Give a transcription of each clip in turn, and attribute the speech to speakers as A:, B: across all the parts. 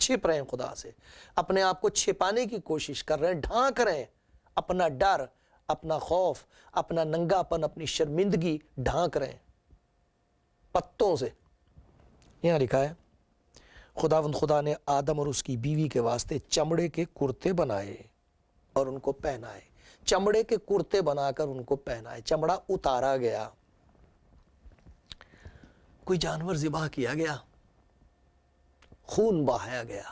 A: چھپ رہے ہیں خدا سے، اپنے آپ کو چھپانے کی کوشش کر رہے ہیں، ڈھانک رہے ہیں اپنا ڈر، اپنا خوف، اپنا ننگاپن، اپنی شرمندگی ڈھانک رہے ہیں پتوں سے۔ یہاں لکھا ہے خداوند خدا نے آدم اور اس کی بیوی کے واسطے چمڑے کے کرتے بنائے اور ان کو پہنائے۔ چمڑے کے کرتے بنا کر ان کو پہنائے، چمڑا اتارا گیا، کوئی جانور ذبح کیا گیا، خون بہایا گیا،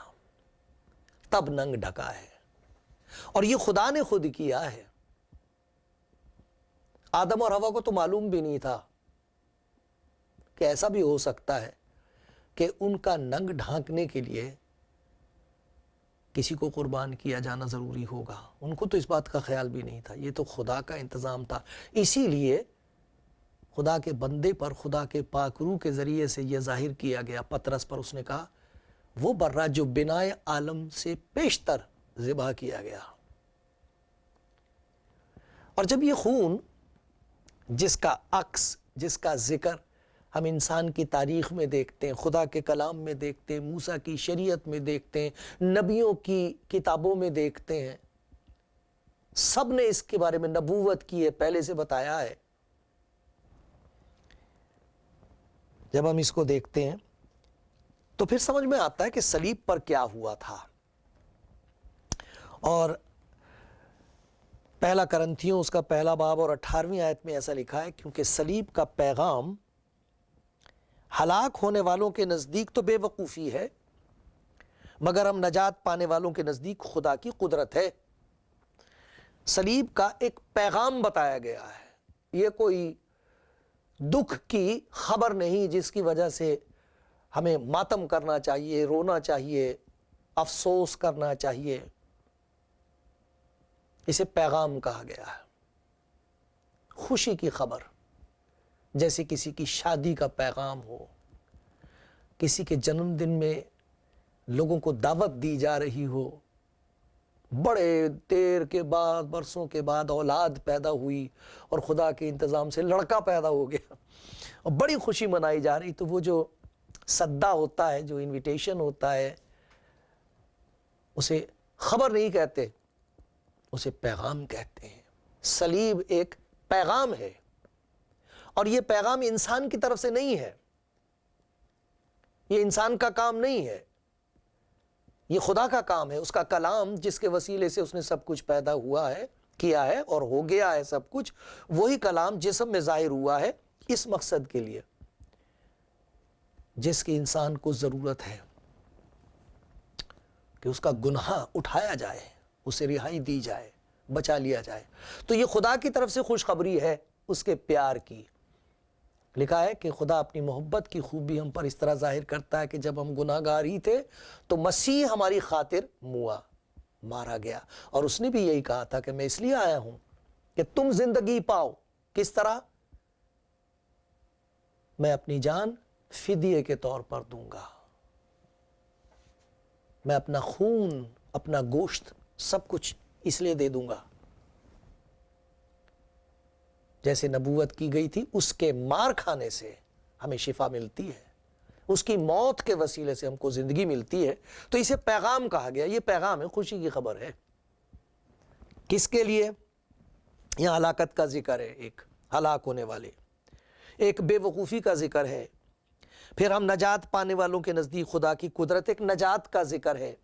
A: تب ننگ ڈھکا ہے، اور یہ خدا نے خود کیا ہے۔ آدم اور حوا کو تو معلوم بھی نہیں تھا کہ ایسا بھی ہو سکتا ہے کہ ان کا ننگ ڈھانکنے کے لیے کسی کو قربان کیا جانا ضروری ہوگا۔ ان کو تو اس بات کا خیال بھی نہیں تھا، یہ تو خدا کا انتظام تھا۔ اسی لیے خدا کے بندے پر خدا کے پاک روح کے ذریعے سے یہ ظاہر کیا گیا، پطرس پر اس نے کہا وہ برہ جو بنائے عالم سے پیشتر ذبح کیا گیا۔ اور جب یہ خون جس کا عکس، جس کا ذکر ہم انسان کی تاریخ میں دیکھتے ہیں، خدا کے کلام میں دیکھتے ہیں، موسیٰ کی شریعت میں دیکھتے ہیں، نبیوں کی کتابوں میں دیکھتے ہیں، سب نے اس کے بارے میں نبوت کی ہے، پہلے سے بتایا ہے۔ جب ہم اس کو دیکھتے ہیں تو پھر سمجھ میں آتا ہے کہ صلیب پر کیا ہوا تھا۔ اور پہلا کرنتھیوں اس کا پہلا باب اور 18ویں آیت میں ایسا لکھا ہے، کیونکہ صلیب کا پیغام ہلاک ہونے والوں کے نزدیک تو بے وقوفی ہے، مگر ہم نجات پانے والوں کے نزدیک خدا کی قدرت ہے۔ صلیب کا ایک پیغام بتایا گیا ہے، یہ کوئی دکھ کی خبر نہیں جس کی وجہ سے ہمیں ماتم کرنا چاہیے، رونا چاہیے، افسوس کرنا چاہیے۔ اسے پیغام کہا گیا ہے، خوشی کی خبر، جیسے کسی کی شادی کا پیغام ہو، کسی کے جنم دن میں لوگوں کو دعوت دی جا رہی ہو، بڑے دیر کے بعد، برسوں کے بعد اولاد پیدا ہوئی اور خدا کے انتظام سے لڑکا پیدا ہو گیا اور بڑی خوشی منائی جا رہی، تو وہ جو صدا ہوتا ہے، جو انویٹیشن ہوتا ہے، اسے خبر نہیں کہتے، اسے پیغام کہتے ہیں۔ صلیب ایک پیغام ہے، اور یہ پیغام انسان کی طرف سے نہیں ہے، یہ انسان کا کام نہیں ہے، یہ خدا کا کام ہے۔ اس کا کلام جس کے وسیلے سے اس نے سب کچھ پیدا ہوا ہے، کیا ہے اور ہو گیا ہے سب کچھ، وہی کلام جسم میں ظاہر ہوا ہے اس مقصد کے لیے جس کی انسان کو ضرورت ہے، کہ اس کا گناہ اٹھایا جائے، اسے رہائی دی جائے، بچا لیا جائے۔ تو یہ خدا کی طرف سے خوشخبری ہے اس کے پیار کی۔ لکھا ہے کہ خدا اپنی محبت کی خوبی ہم پر اس طرح ظاہر کرتا ہے کہ جب ہم گناہ گار ہی تھے تو مسیح ہماری خاطر موا، مارا گیا، اور اس نے بھی یہی کہا تھا کہ میں اس لیے آیا ہوں کہ تم زندگی پاؤ۔ کس طرح؟ میں اپنی جان فدیے کے طور پر دوں گا، میں اپنا خون، اپنا گوشت، سب کچھ اس لیے دے دوں گا۔ جیسے نبوت کی گئی تھی، اس کے مار کھانے سے ہمیں شفا ملتی ہے، اس کی موت کے وسیلے سے ہم کو زندگی ملتی ہے، تو اسے پیغام کہا گیا۔ یہ پیغام ہے، خوشی کی خبر ہے۔ کس کے لیے؟ یہاں ہلاکت کا ذکر ہے، ایک ہلاک ہونے والے، ایک بے وقوفی کا ذکر ہے، پھر ہم نجات پانے والوں کے نزدیک خدا کی قدرت، ایک نجات کا ذکر ہے،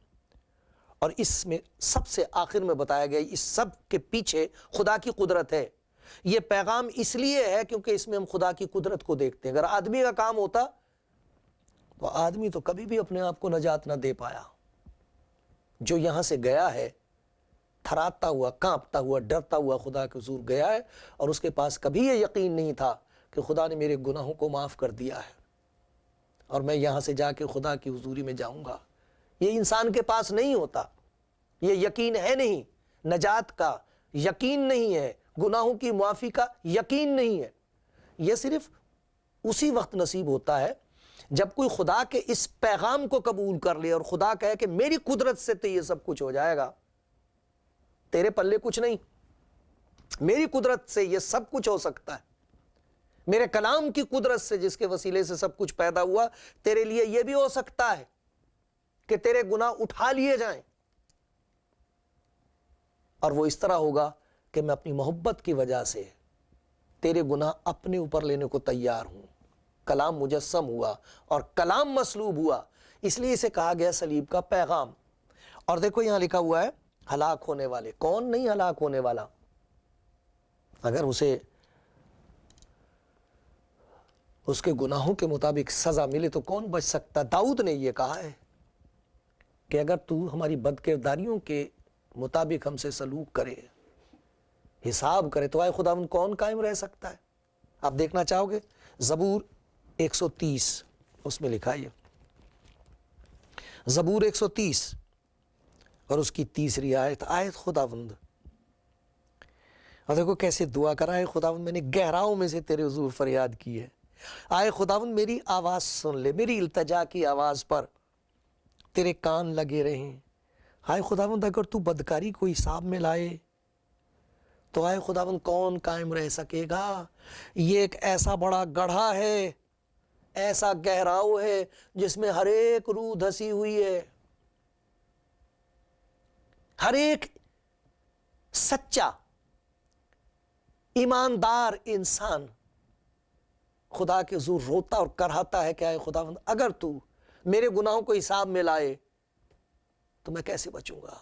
A: اور اس میں سب سے آخر میں بتایا گیا اس سب کے پیچھے خدا کی قدرت ہے۔ یہ پیغام اس لیے ہے کیونکہ اس میں ہم خدا کی قدرت کو دیکھتے ہیں۔ اگر آدمی کا کام ہوتا تو آدمی تو کبھی بھی اپنے آپ کو نجات نہ دے پایا۔ جو یہاں سے گیا ہے، تھراتا ہوا، کانپتا ہوا، ڈرتا ہوا خدا کے حضور گیا ہے، اور اس کے پاس کبھی یہ یقین نہیں تھا کہ خدا نے میرے گناہوں کو معاف کر دیا ہے اور میں یہاں سے جا کے خدا کی حضوری میں جاؤں گا۔ یہ انسان کے پاس نہیں ہوتا، یہ یقین ہے نہیں، نجات کا یقین نہیں ہے، گناہوں کی معافی کا یقین نہیں ہے۔ یہ صرف اسی وقت نصیب ہوتا ہے جب کوئی خدا کے اس پیغام کو قبول کر لے اور خدا کہے کہ میری قدرت سے تو یہ سب کچھ ہو جائے گا، تیرے پلے کچھ نہیں، میری قدرت سے یہ سب کچھ ہو سکتا ہے، میرے کلام کی قدرت سے جس کے وسیلے سے سب کچھ پیدا ہوا، تیرے لیے یہ بھی ہو سکتا ہے۔ کہ تیرے گناہ اٹھا لیے جائیں، اور وہ اس طرح ہوگا کہ میں اپنی محبت کی وجہ سے تیرے گناہ اپنے اوپر لینے کو تیار ہوں۔ کلام مجسم ہوا اور کلام مصلوب ہوا، اس لیے اسے کہا گیا صلیب کا پیغام۔ اور دیکھو یہاں لکھا ہوا ہے ہلاک ہونے والے۔ کون نہیں ہلاک ہونے والا؟ اگر اسے اس کے گناہوں کے مطابق سزا ملے تو کون بچ سکتا؟ داؤد نے یہ کہا ہے کہ اگر تو ہماری بد کرداریوں کے مطابق ہم سے سلوک کرے، حساب کرے، تو آئے خداوند کون قائم رہ سکتا ہے؟ آپ دیکھنا چاہو گے زبور 130، اس میں لکھا ہے زبور 130 اور اس کی 30 آیت، آیت خداوند، اور دیکھو کیسے دعا کرا ہے، خداوند میں نے گہراؤں میں سے تیرے حضور فریاد کی ہے، آئے خداوند میری آواز سن لے، میری التجا کی آواز پر تیرے کان لگے رہیں۔ آئے خداوند اگر تو بدکاری کو حساب میں لائے تو آئے خداوند کون قائم رہ سکے گا؟ یہ ایک ایسا بڑا گڑھا ہے، ایسا گہراؤ ہے جس میں ہر ایک روح دھسی ہوئی ہے۔ ہر ایک سچا ایماندار انسان خدا کے حضور روتا اور کرہاتا ہے کہ اے خداوند اگر تو میرے گناہوں کو حساب میں لائے تو میں کیسے بچوں گا؟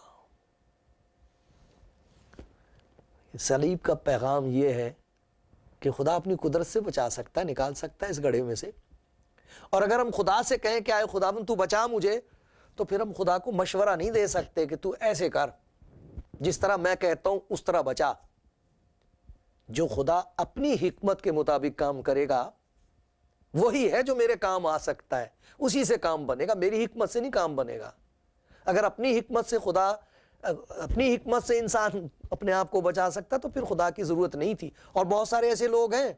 A: صلیب کا پیغام یہ ہے کہ خدا اپنی قدرت سے بچا سکتا ہے، نکال سکتا ہے اس گڑھے میں سے۔ اور اگر ہم خدا سے کہیں کہ اے خداوند تو بچا مجھے، تو پھر ہم خدا کو مشورہ نہیں دے سکتے کہ تو ایسے کر، جس طرح میں کہتا ہوں اس طرح بچا۔ جو خدا اپنی حکمت کے مطابق کام کرے گا وہی ہے جو میرے کام آ سکتا ہے، اسی سے کام بنے گا، میری حکمت سے نہیں کام بنے گا۔ اگر اپنی حکمت سے خدا، اپنی حکمت سے انسان اپنے آپ کو بچا سکتا تو پھر خدا کی ضرورت نہیں تھی۔ اور بہت سارے ایسے لوگ ہیں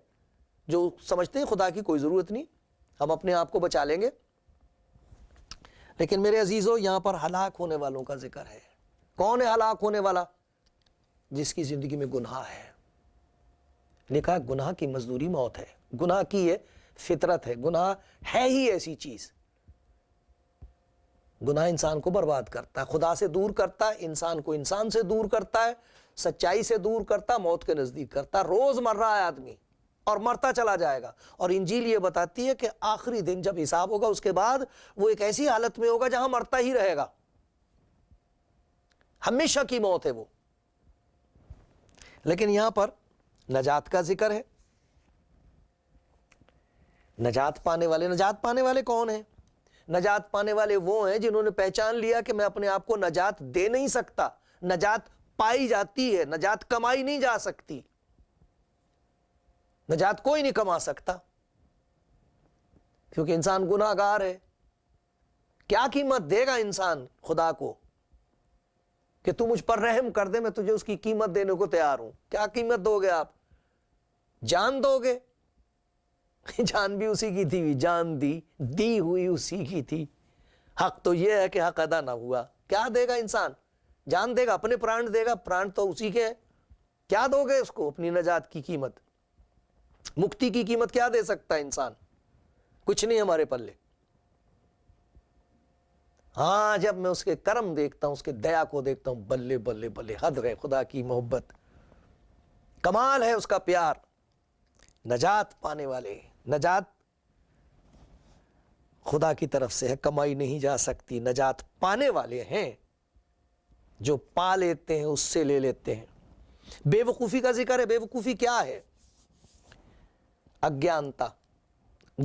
A: جو سمجھتے ہیں خدا کی کوئی ضرورت نہیں، ہم اپنے آپ کو بچا لیں گے۔ لیکن میرے عزیزو، یہاں پر ہلاک ہونے والوں کا ذکر ہے۔ کون ہے ہلاک ہونے والا؟ جس کی زندگی میں گناہ ہے۔ لکھا گناہ کی مزدوری موت ہے، گناہ کی یہ فطرت ہے، گناہ ہے ہی ایسی چیز۔ گناہ انسان کو برباد کرتا ہے، خدا سے دور کرتا ہے، انسان کو انسان سے دور کرتا ہے، سچائی سے دور کرتا ہے، موت کے نزدیک کرتا ہے۔ روز مر رہا ہے آدمی اور مرتا چلا جائے گا۔ اور انجیل یہ بتاتی ہے کہ آخری دن جب حساب ہوگا اس کے بعد وہ ایک ایسی حالت میں ہوگا جہاں مرتا ہی رہے گا، ہمیشہ کی موت ہے وہ۔ لیکن یہاں پر نجات کا ذکر ہے، نجات پانے والے۔ نجات پانے والے کون ہیں؟ نجات پانے والے وہ ہیں جنہوں نے پہچان لیا کہ میں اپنے آپ کو نجات دے نہیں سکتا، نجات پائی جاتی ہے، نجات کمائی نہیں جا سکتی، نجات کوئی نہیں کما سکتا، کیونکہ انسان گناہ گار ہے۔ کیا قیمت دے گا انسان خدا کو کہ تو مجھ پر رحم کر دے، میں تجھے اس کی قیمت دینے کو تیار ہوں؟ کیا قیمت دو گے آپ؟ جان دو گے؟ جان بھی اسی کی تھی، جان دی ہوئی اسی کی تھی۔ حق تو یہ ہے کہ حق ادا نہ ہوا۔ کیا دے گا انسان؟ جان دے گا، اپنے پران دے گا، پران تو اسی کے ہیں۔ کیا دو گے اس کو؟ اپنی نجات کی قیمت، مکتی کی قیمت کیا دے سکتا ہے انسان؟ کچھ نہیں ہمارے پلے۔ ہاں جب میں اس کے کرم دیکھتا ہوں، اس کے دیا کو دیکھتا ہوں، بلے بلے بلے، حد ہے خدا کی محبت، کمال ہے اس کا پیار۔ نجات پانے والے، نجات خدا کی طرف سے ہے، کمائی نہیں جا سکتی۔ نجات پانے والے ہیں جو پا لیتے ہیں، اس سے لے لیتے ہیں۔ بے وقوفی کا ذکر ہے۔ بے وقوفی کیا ہے؟ اگیانتا،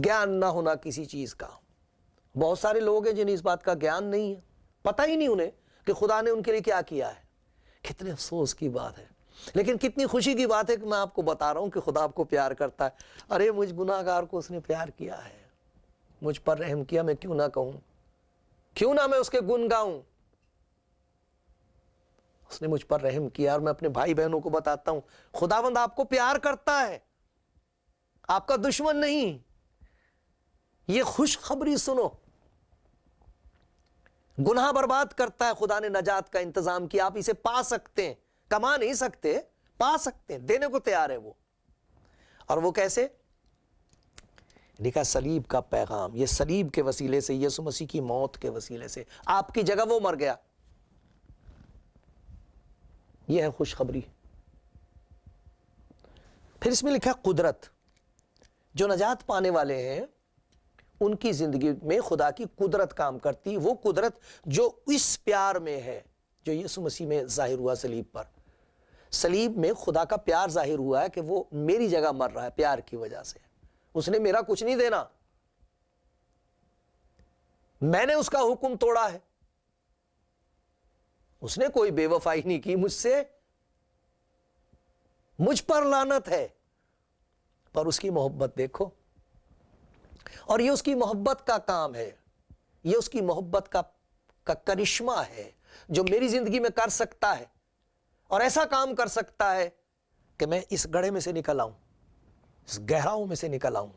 A: گیان نہ ہونا کسی چیز کا۔ بہت سارے لوگ ہیں جنہیں اس بات کا گیان نہیں ہے، پتہ ہی نہیں انہیں کہ خدا نے ان کے لیے کیا کیا ہے۔ کتنے افسوس کی بات ہے، لیکن کتنی خوشی کی بات ہے کہ میں آپ کو بتا رہا ہوں کہ خدا آپ کو پیار کرتا ہے۔ ارے مجھ گناہ گار کو اس نے پیار کیا ہے، مجھ پر رحم کیا، میں کیوں نہ کہوں، کیوں نہ میں اس کے گن گاؤں۔ اس نے مجھ پر رحم کیا، اور میں اپنے بھائی بہنوں کو بتاتا ہوں خداوند آپ کو پیار کرتا ہے، آپ کا دشمن نہیں۔ یہ خوشخبری سنو، گناہ برباد کرتا ہے، خدا نے نجات کا انتظام کیا، آپ اسے پا سکتے ہیں، کما نہیں سکتے، پا سکتے ہیں، دینے کو تیار ہے وہ۔ اور وہ کیسے؟ لکھا سلیب کا پیغام، یہ سلیب کے وسیلے سے، یسوع مسیح کی موت کے وسیلے سے آپ کی جگہ وہ مر گیا. یہ ہے خوشخبری. پھر اس میں لکھا قدرت. جو نجات پانے والے ہیں ان کی زندگی میں خدا کی قدرت کام کرتی، وہ قدرت جو اس پیار میں ہے جو یسوع مسیح میں ظاہر ہوا صلیب پر. صلیب میں خدا کا پیار ظاہر ہوا ہے کہ وہ میری جگہ مر رہا ہے پیار کی وجہ سے. اس نے میرا کچھ نہیں دینا، میں نے اس کا حکم توڑا ہے. اس نے کوئی بے وفائی نہیں کی مجھ سے، مجھ پر لعنت ہے، پر اس کی محبت دیکھو. اور یہ اس کی محبت کا کام ہے، یہ اس کی محبت کا کرشمہ ہے جو میری زندگی میں کر سکتا ہے، اور ایسا کام کر سکتا ہے کہ میں اس گڑھے میں سے نکل آؤں، اس گہراؤں میں سے نکل آؤں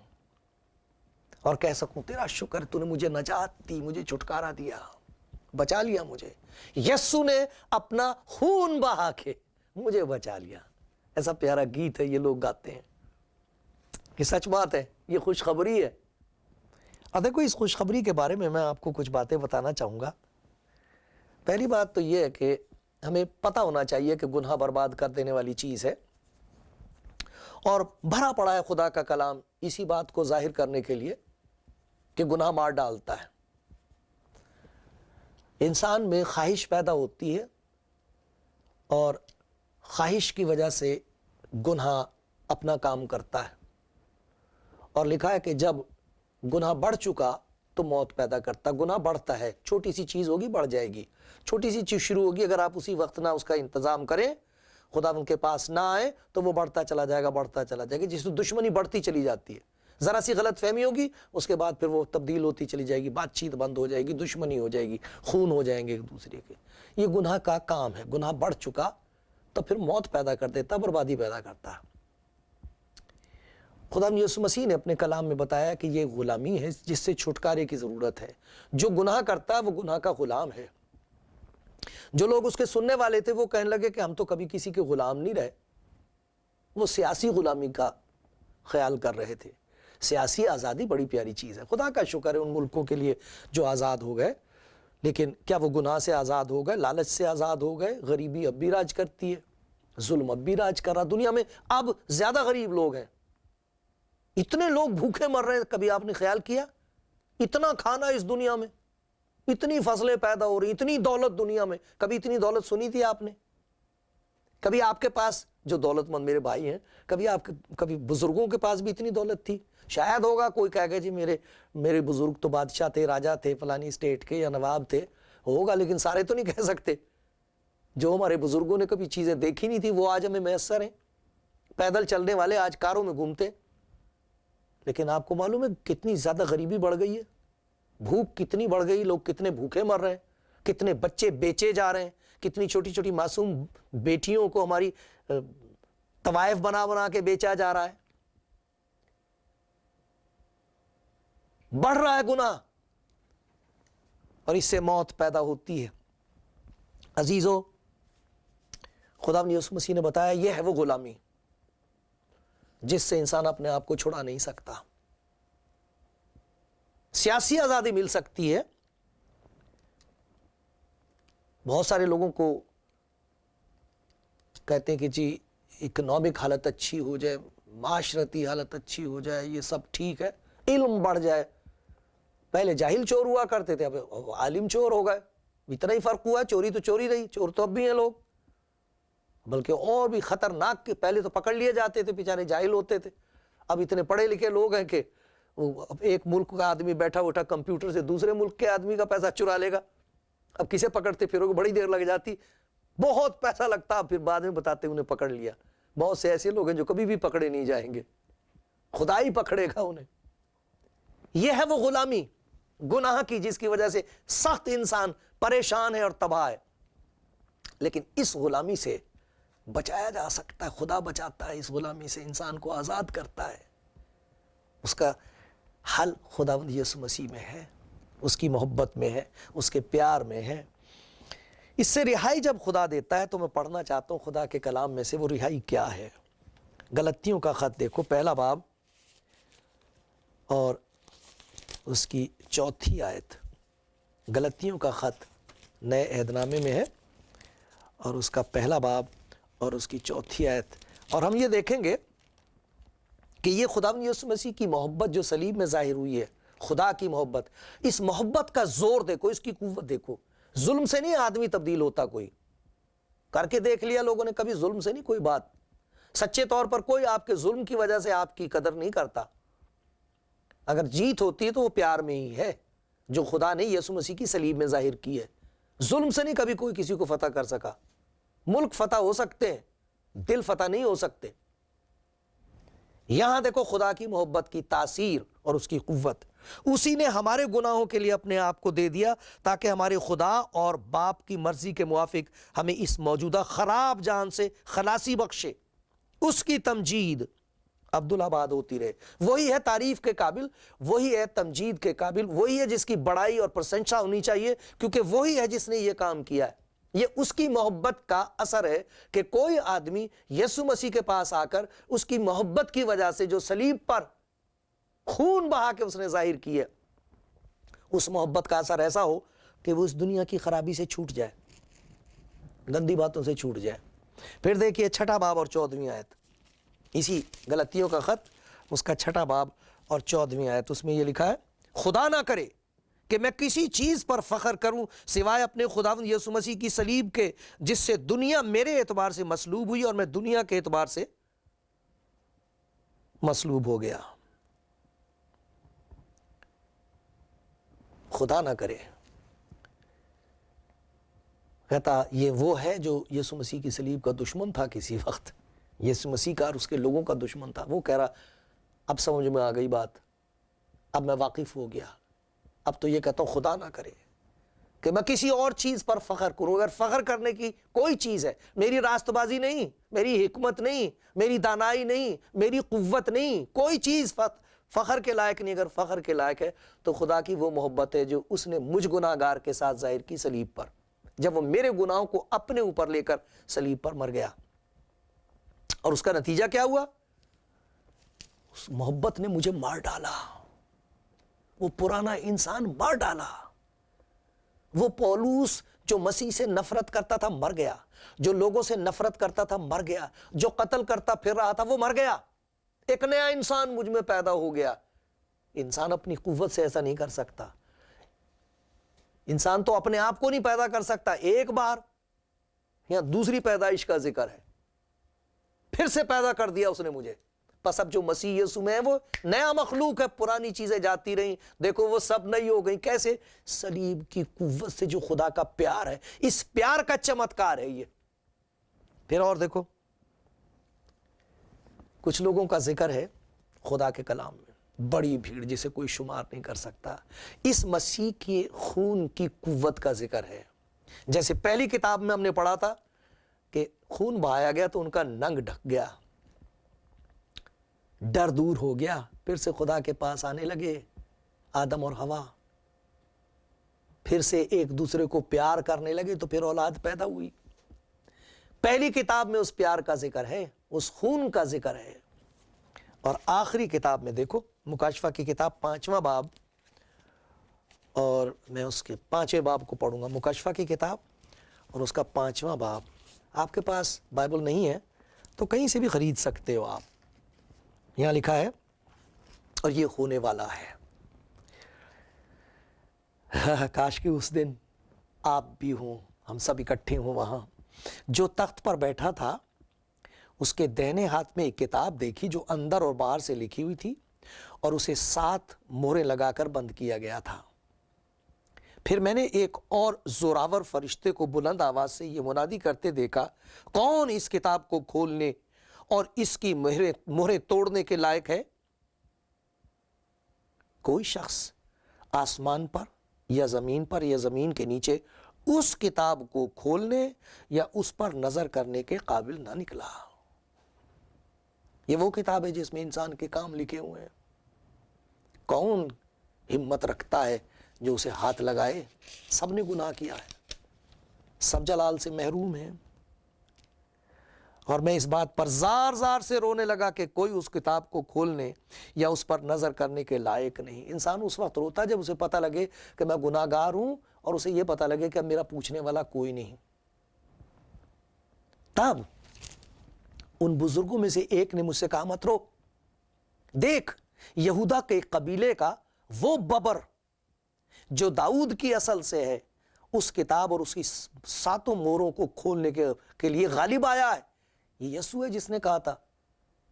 A: اور کہہ سکوں تیرا شکر، تو نے مجھے نجات دی، مجھے چھٹکارا دیا، بچا لیا مجھے. یسوع نے اپنا خون بہا کے مجھے بچا لیا. ایسا پیارا گیت ہے، یہ لوگ گاتے ہیں. یہ سچ بات ہے، یہ خوشخبری ہے. اور دیکھو اس خوشخبری کے بارے میں آپ کو کچھ باتیں بتانا چاہوں گا. پہلی بات تو یہ ہے کہ ہمیں پتہ ہونا چاہیے کہ گناہ برباد کر دینے والی چیز ہے، اور بھرا پڑا ہے خدا کا کلام اسی بات کو ظاہر کرنے کے لیے کہ گناہ مار ڈالتا ہے. انسان میں خواہش پیدا ہوتی ہے اور خواہش کی وجہ سے گناہ اپنا کام کرتا ہے. اور لکھا ہے کہ جب گناہ بڑھ چکا تو موت پیدا کرتا. گناہ بڑھتا ہے، چھوٹی سی چیز ہوگی بڑھ جائے گی، چھوٹی سی چیز شروع ہوگی، اگر آپ اسی وقت نہ اس کا انتظام کریں، خدا ان کے پاس نہ آئے تو وہ بڑھتا چلا جائے گا، بڑھتا چلا جائے گا. جس میں دشمنی بڑھتی چلی جاتی ہے، ذرا سی غلط فہمی ہوگی اس کے بعد پھر وہ تبدیل ہوتی چلی جائے گی، بات چیت بند ہو جائے گی، دشمنی ہو جائے گی، خون ہو جائیں گے ایک دوسرے کے. یہ گناہ کا کام ہے. گناہ بڑھ چکا تو پھر موت پیدا کر دیتا، بربادی پیدا کرتا. خدا یسوع مسیح نے اپنے کلام میں بتایا کہ یہ غلامی ہے جس سے چھٹکارے کی ضرورت ہے. جو گناہ کرتا ہے وہ گناہ کا غلام ہے. جو لوگ اس کے سننے والے تھے وہ کہنے لگے کہ ہم تو کبھی کسی کے غلام نہیں رہے. وہ سیاسی غلامی کا خیال کر رہے تھے. سیاسی آزادی بڑی پیاری چیز ہے، خدا کا شکر ہے ان ملکوں کے لیے جو آزاد ہو گئے، لیکن کیا وہ گناہ سے آزاد ہو گئے؟ لالچ سے آزاد ہو گئے؟ غریبی اب بھی راج کرتی ہے، ظلم اب بھی راج کر رہا. دنیا میں اب زیادہ غریب لوگ ہیں، اتنے لوگ بھوکے مر رہے ہیں. کبھی آپ نے خیال کیا؟ اتنا کھانا اس دنیا میں، اتنی فصلیں پیدا ہو رہی، اتنی دولت دنیا میں. کبھی اتنی دولت سنی تھی آپ نے؟ کبھی آپ کے پاس جو دولت مند میرے بھائی ہیں، کبھی بزرگوں کے پاس بھی اتنی دولت تھی؟ شاید ہوگا کوئی کہے گا جی میرے بزرگ تو بادشاہ تھے، راجا تھے، فلانی اسٹیٹ کے یا نواب تھے، ہوگا، لیکن سارے تو نہیں کہہ سکتے. جو ہمارے بزرگوں نے کبھی چیزیں دیکھی نہیں تھی وہ آج ہمیں میسر ہیں. پیدل چلنے والے آج کاروں میں گھومتے. لیکن آپ کو معلوم ہے کتنی زیادہ غریبی بڑھ گئی ہے، بھوک کتنی بڑھ گئی، لوگ کتنے بھوکے مر رہے ہیں، کتنے بچے بیچے جا رہے ہیں، کتنی چھوٹی چھوٹی معصوم بیٹیوں کو ہماری طوائف بنا بنا کے بیچا جا رہا ہے. بڑھ رہا ہے گناہ اور اس سے موت پیدا ہوتی ہے. عزیزو، خدا یسوع مسیح نے بتایا یہ ہے وہ غلامی جس سے انسان اپنے آپ کو چھڑا نہیں سکتا. سیاسی آزادی مل سکتی ہے، بہت سارے لوگوں کو کہتے ہیں کہ جی اکنامک حالت اچھی ہو جائے، معاشرتی حالت اچھی ہو جائے، یہ سب ٹھیک ہے، علم بڑھ جائے. پہلے جاہل چور ہوا کرتے تھے، اب عالم چور ہو گئے. اتنا ہی فرق ہوا، چوری تو چوری رہی، چور تو اب بھی ہیں لوگ، بلکہ اور بھی خطرناک. کے پہلے تو پکڑ لیے جاتے تھے، بیچارے جاہل ہوتے تھے. اب اتنے پڑھے لکھے لوگ ہیں کہ ایک ملک کا آدمی بیٹھا اٹھا کمپیوٹر سے دوسرے ملک کے آدمی کا پیسہ چرا لے گا. اب کسے پکڑتے پھرو گے؟ بڑی دیر لگ جاتی، بہت پیسہ لگتا، پھر بعد میں بتاتے انہیں پکڑ لیا. بہت سے ایسے لوگ ہیں جو کبھی بھی پکڑے نہیں جائیں گے، خدا ہی پکڑے گا انہیں. یہ ہے وہ غلامی گناہ کی جس کی وجہ سے سخت انسان پریشان ہے اور تباہ ہے. لیکن اس غلامی سے بچایا جا سکتا ہے، خدا بچاتا ہے. اس غلامی سے انسان کو آزاد کرتا ہے. اس کا حل خداوند یسوع مسیح میں ہے، اس کی محبت میں ہے، اس کے پیار میں ہے. اس سے رہائی جب خدا دیتا ہے تو میں پڑھنا چاہتا ہوں خدا کے کلام میں سے وہ رہائی کیا ہے. غلطیوں کا خط دیکھو، پہلا باب اور اس کی 4 آیت، غلطیوں کا خط نئے عہد نامے میں ہے، اور اس کا 1 باب اور اس کی 4 آیت. اور ہم یہ دیکھیں گے کہ یہ خداوند یسوع مسیح کی محبت جو صلیب میں ظاہر ہوئی ہے، خدا کی محبت، اس محبت کا زور دیکھو، اس کی قوت دیکھو. ظلم سے نہیں آدمی تبدیل ہوتا، کوئی کر کے دیکھ لیا لوگوں نے، کبھی ظلم سے نہیں کوئی بات. سچے طور پر کوئی آپ کے ظلم کی وجہ سے آپ کی قدر نہیں کرتا. اگر جیت ہوتی ہے تو وہ پیار میں ہی ہے جو خدا نے یسوع مسیح کی صلیب میں ظاہر کی ہے. ظلم سے نہیں کبھی کوئی کسی کو فتح کر سکا. ملک فتح ہو سکتے ہیں، دل فتح نہیں ہو سکتے. یہاں دیکھو خدا کی محبت کی تاثیر اور اس کی قوت. اسی نے ہمارے گناہوں کے لیے اپنے آپ کو دے دیا تاکہ ہمارے خدا اور باپ کی مرضی کے موافق ہمیں اس موجودہ خراب جان سے خلاصی بخشے. اس کی تمجید عبدالآباد ہوتی رہے. وہی ہے تعریف کے قابل، وہی ہے تمجید کے قابل، وہی ہے جس کی بڑائی اور پرشنسا ہونی چاہیے، کیونکہ وہی ہے جس نے یہ کام کیا ہے. یہ اس کی محبت کا اثر ہے کہ کوئی آدمی یسوع مسیح کے پاس آ کر اس کی محبت کی وجہ سے جو صلیب پر خون بہا کے اس نے ظاہر کی ہے، اس محبت کا اثر ایسا ہو کہ وہ اس دنیا کی خرابی سے چھوٹ جائے، گندی باتوں سے چھوٹ جائے. پھر دیکھیے 6 باب اور 14 آیت، اسی غلطیوں کا خط اس کا 6 باب اور 14 آیت. اس میں یہ لکھا ہے، خدا نہ کرے کہ میں کسی چیز پر فخر کروں سوائے اپنے خداوند یسوع مسیح کی صلیب کے، جس سے دنیا میرے اعتبار سے مصلوب ہوئی اور میں دنیا کے اعتبار سے مصلوب ہو گیا. خدا نہ کرے. کہتا یہ وہ ہے جو یسوع مسیح کی صلیب کا دشمن تھا کسی وقت، یسوع مسیح کا اور اس کے لوگوں کا دشمن تھا. وہ کہہ رہا اب سمجھ میں آ گئی بات، اب میں واقف ہو گیا. اب تو یہ کہتا ہوں خدا نہ کرے کہ میں کسی اور چیز پر فخر کروں. اگر فخر کرنے کی کوئی چیز ہے، میری راست بازی نہیں، میری حکمت نہیں، میری دانائی نہیں، میری قوت نہیں، کوئی چیز فخر کے لائق نہیں. اگر فخر کے لائق ہے تو خدا کی وہ محبت ہے جو اس نے مجھ گناہ گار کے ساتھ ظاہر کی صلیب پر، جب وہ میرے گناہوں کو اپنے اوپر لے کر صلیب پر مر گیا. اور اس کا نتیجہ کیا ہوا؟ اس محبت نے مجھے مار ڈالا. وہ پرانا انسان مار ڈالا. وہ پولوس جو مسیح سے نفرت کرتا تھا مر گیا، جو لوگوں سے نفرت کرتا تھا مر گیا، جو قتل کرتا پھر رہا تھا وہ مر گیا. ایک نیا انسان مجھ میں پیدا ہو گیا. انسان اپنی قوت سے ایسا نہیں کر سکتا. انسان تو اپنے آپ کو نہیں پیدا کر سکتا. ایک بار یہاں دوسری پیدائش کا ذکر ہے، پھر سے پیدا کر دیا اس نے مجھے. پس اب جو مسیح یسوع میں ہے وہ نیا مخلوق ہے، پرانی چیزیں جاتی رہیں، دیکھو وہ سب نئی ہو گئیں. کیسے؟ صلیب کی قوت سے جو خدا کا پیار ہے، اس پیار کا چمتکار ہے یہ. پھر اور دیکھو کچھ لوگوں کا ذکر ہے خدا کے کلام میں، بڑی بھیڑ جسے کوئی شمار نہیں کر سکتا. اس مسیح کے خون کی قوت کا ذکر ہے. جیسے پہلی کتاب میں ہم نے پڑھا تھا کہ خون بہایا گیا تو ان کا ننگ ڈھک گیا، ڈر دور ہو گیا، پھر سے خدا کے پاس آنے لگے آدم اور حوا، پھر سے ایک دوسرے کو پیار کرنے لگے تو پھر اولاد پیدا ہوئی. پہلی کتاب میں اس پیار کا ذکر ہے، اس خون کا ذکر ہے. اور آخری کتاب میں دیکھو مکاشفہ کی کتاب 5واں باب، اور میں اس کے 5ویں باب کو پڑھوں گا. مکاشفہ کی کتاب اور اس کا 5واں باب. آپ کے پاس بائبل نہیں ہے تو کہیں سے بھی خرید سکتے ہو آپ. یہاں لکھا ہے، اور یہ ہونے والا ہے. کاش کہ اس دن آپ بھی ہوں، ہم سب اکٹھے ہوں وہاں. جو تخت پر بیٹھا تھا اس کے دہنے ہاتھ میں ایک کتاب دیکھی جو اندر اور باہر سے لکھی ہوئی تھی، اور اسے 7 مہریں لگا کر بند کیا گیا تھا. پھر میں نے ایک اور زوراور فرشتے کو بلند آواز سے یہ منادی کرتے دیکھا، کون اس کتاب کو کھولنے اور اس کی مہریں توڑنے کے لائق ہے؟ کوئی شخص آسمان پر یا زمین پر یا زمین کے نیچے اس کتاب کو کھولنے یا اس پر نظر کرنے کے قابل نہ نکلا. یہ وہ کتاب ہے جس میں انسان کے کام لکھے ہوئے ہیں. کون ہمت رکھتا ہے جو اسے ہاتھ لگائے؟ سب نے گناہ کیا ہے، سب جلال سے محروم ہیں. اور میں اس بات پر زار زار سے رونے لگا کہ کوئی اس کتاب کو کھولنے یا اس پر نظر کرنے کے لائق نہیں۔ انسان اس وقت روتا ہے جب اسے پتہ لگے کہ میں گناہ گار ہوں، اور اسے یہ پتہ لگے کہ اب میرا پوچھنے والا کوئی نہیں۔ تب ان بزرگوں میں سے ایک نے مجھ سے کہا مت رو، دیکھ یہودا کے قبیلے کا وہ ببر جو داؤد کی اصل سے ہے، اس کتاب اور اس کی 7 موروں کو کھولنے کے لیے غالب آیا ہے۔ یہ یسوع ہے جس نے کہا تھا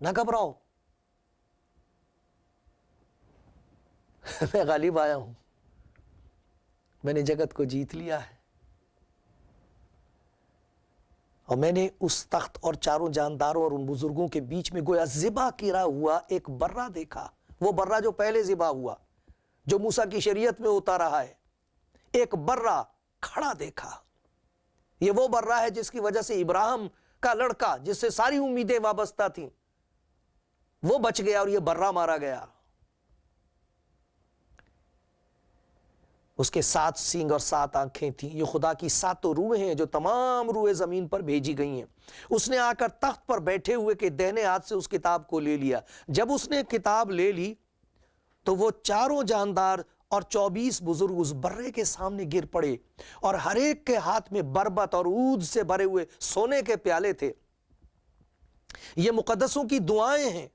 A: نہ گھبراؤ، میں غالب آیا ہوں، میں نے جگت کو جیت لیا ہے۔ اور میں نے اس تخت اور چاروں جانداروں اور ان بزرگوں کے بیچ میں گویا ذبح کیا ہوا ایک برہ دیکھا، وہ برہ جو پہلے ذبح ہوا، جو موسیٰ کی شریعت میں ہوتا رہا ہے، ایک برہ کھڑا دیکھا۔ یہ وہ برہ ہے جس کی وجہ سے ابراہیم کا لڑکا، جس سے ساری امیدیں وابستہ تھیں، وہ بچ گیا اور یہ برہ مارا گیا۔ اس کے 7 سینگ اور 7 آنکھیں تھیں۔ یہ خدا کی 7 روحیں ہیں جو تمام روحیں زمین پر بھیجی گئی ہیں۔ اس نے آ کر تخت پر بیٹھے ہوئے کے دہنے ہاتھ سے اس کتاب کو لے لیا۔ جب اس نے کتاب لے لی تو وہ چاروں جاندار اور 24 بزرگ اس برے کے سامنے گر پڑے، اور ہر ایک کے ہاتھ میں بربط اور عود سے بھرے ہوئے سونے کے پیالے تھے۔ یہ مقدسوں کی دعائیں ہیں،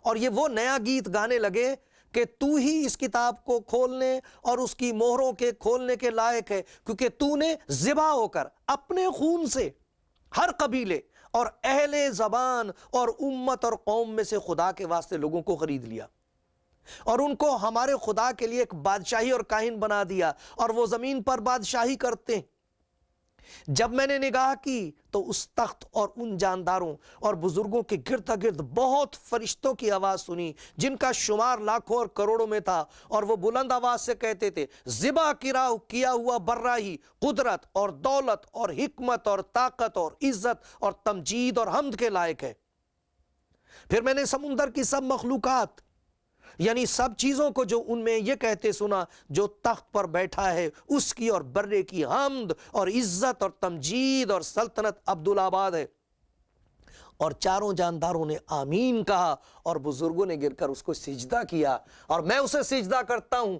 A: اور یہ وہ نیا گیت گانے لگے کہ تو ہی اس کتاب کو کھولنے اور اس کی مہروں کے کھولنے کے لائق ہے، کیونکہ تو نے ذبح ہو کر اپنے خون سے ہر قبیلے اور اہل زبان اور امت اور قوم میں سے خدا کے واسطے لوگوں کو خرید لیا، اور ان کو ہمارے خدا کے لیے ایک بادشاہی اور کاہن بنا دیا، اور وہ زمین پر بادشاہی کرتے ہیں۔ جب میں نے نگاہ کی تو اس تخت اور ان جانداروں اور بزرگوں کے گرد گرد بہت فرشتوں کی آواز سنی، جن کا شمار لاکھوں اور کروڑوں میں تھا، اور وہ بلند آواز سے کہتے تھے ذبح کیا ہوا برہ ہی قدرت اور دولت اور حکمت اور طاقت اور عزت اور تمجید اور حمد کے لائق ہے۔ پھر میں نے سمندر کی سب مخلوقات یعنی سب چیزوں کو جو ان میں یہ کہتے سنا، جو تخت پر بیٹھا ہے اس کی اور برے کی حمد اور عزت اور تمجید اور سلطنت عبدالآباد ہے۔ اور چاروں جانداروں نے آمین کہا، اور بزرگوں نے گر کر اس کو سجدہ کیا، اور میں اسے سجدہ کرتا ہوں،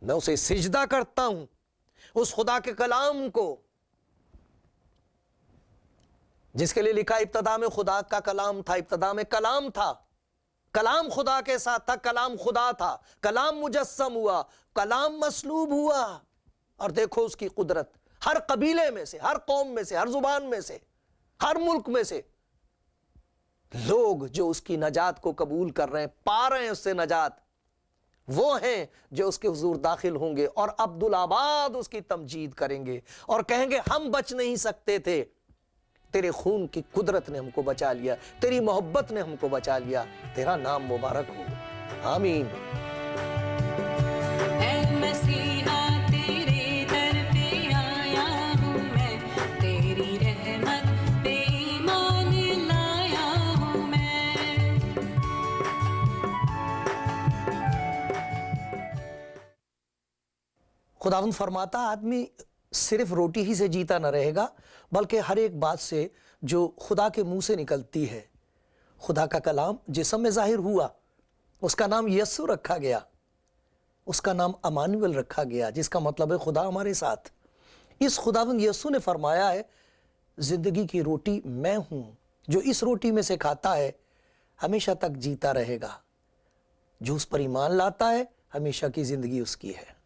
A: میں اسے سجدہ کرتا ہوں، اس خدا کے کلام کو جس کے لیے لکھا ابتدا میں خدا کا کلام تھا، ابتدا میں کلام تھا، کلام خدا کے ساتھ تھا، کلام خدا تھا، کلام مجسم ہوا، کلام مصلوب ہوا، اور دیکھو اس کی قدرت۔ ہر قبیلے میں سے، ہر قوم میں سے، ہر زبان میں سے، ہر ملک میں سے لوگ جو اس کی نجات کو قبول کر رہے ہیں، پا رہے ہیں اس سے نجات، وہ ہیں جو اس کے حضور داخل ہوں گے، اور عبدالآباد اس کی تمجید کریں گے، اور کہیں گے ہم بچ نہیں سکتے تھے، تیرے خون کی قدرت نے ہم کو بچا لیا، تیری محبت نے ہم کو بچا لیا، تیرا نام مبارک ہو، آمین۔
B: اے مسیحا تیرے در پہ آیا ہوں میں، تیری رحمت پہ ایمان لایا ہوں میں۔
A: خداوند فرماتا آدمی صرف روٹی ہی سے جیتا نہ رہے گا، بلکہ ہر ایک بات سے جو خدا کے منہ سے نکلتی ہے۔ خدا کا کلام جسم میں ظاہر ہوا، اس کا نام یسوع رکھا گیا، اس کا نام امانویل رکھا گیا، جس کا مطلب ہے خدا ہمارے ساتھ۔ اس خداوند یسوع نے فرمایا ہے زندگی کی روٹی میں ہوں، جو اس روٹی میں سے کھاتا ہے ہمیشہ تک جیتا رہے گا، جو اس پر ایمان لاتا ہے ہمیشہ کی زندگی اس کی ہے۔